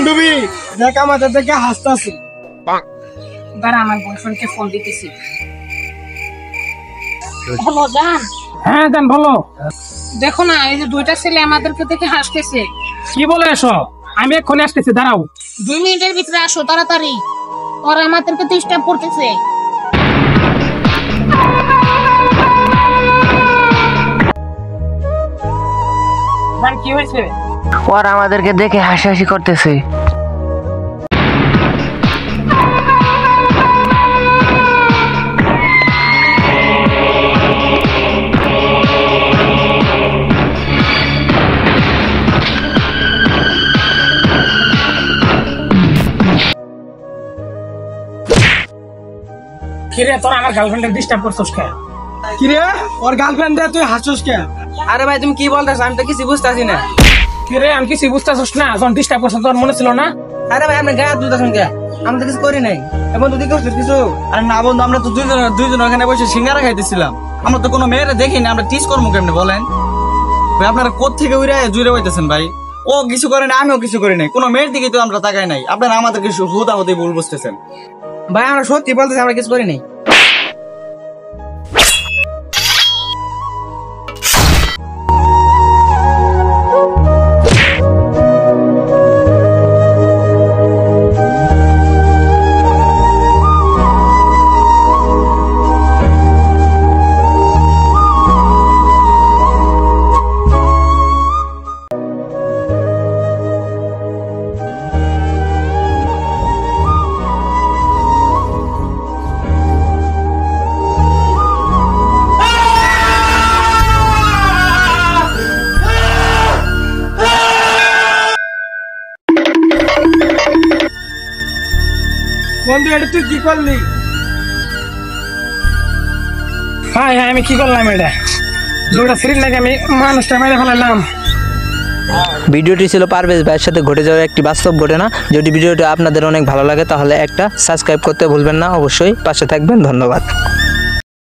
পল্লবী দেখ আমাদের দেখে হাসতাছে। দাঁড়া আমার বয়ফ্রেন্ডকে ফোন দিতেছি। হ্যালো জান। হ্যাঁ জান বলো। দেখো না এই যে দুইটা ছেলে আমাদেরকে দেখে হাসতেছে। কি বলে এসো? আমি এক্ষুনি আসতেছি, দাঁড়াও। 2 মিনিটের ভিতরে আসো তাড়াতাড়ি, ওরা আমাদেরকে ডিস্টার্ব করতেছে। জান কি হয়েছে? ওরা আমাদেরকে দেখে হাসাহাসি করতেছে। কিরে তোরা আমার গার্লফ্রেন্ডকে ডিস্টার্ব করছিস কেন? কিরে ওর গার্লফ্রেন্ড দে তুই হাসছিস কেন? আরে ভাই তুমি কি বলতেছো? আমি তো কিছু বুঝতেছি না। কিরে আমি কিছু বুঝতেছিস না? যখন ডিস্টার্ব করছিস তোর মনে ছিল না? আরে ভাই আপনি গায়ে তুলতেছেন কে? আমি তো কিছু করি নাই। এবং তুই করছিস কিছু? আরে না বন্ধু, আমরা তো দুইজন ওখানে বসে সিঙ্গারা খাইতেছিলাম। আমরা তো কোনো মেয়েরা দেখিনি, আমরা টিস করবো কেমনে বলেন? ভাই আপনারা কোত্থেকে উড়ে জুড়ে হইতেছেন ভাই? ও কিছু করে না, আমিও কিছু করি নাই, কোনো মেয়ের দিকে তো আমরা তাকাই নাই। আপনারা আমাদেরকে হুদা হতে ভুল বুঝতেছেন। ভাই আমরা সত্যি বলতেছি, আমরা কিছু করি নাই। বন্ধু এটা তুই কি করলি? হ্যাঁ হ্যাঁ আমি কি করলাম? এটা দুটা ফ্রি লাগে আমি মানুষটা মেরে ফেলালাম। ভিডিওটি ছিল পারভেজ ভাইয়ের সাথে ঘটে যাওয়া একটি বাস্তব ঘটনা। যদি ভিডিওটি আপনাদের অনেক ভালো লাগে তাহলে একটা সাবস্ক্রাইব করতে ভুলবেন না, অবশ্যই পাশে থাকবেন। ধন্যবাদ।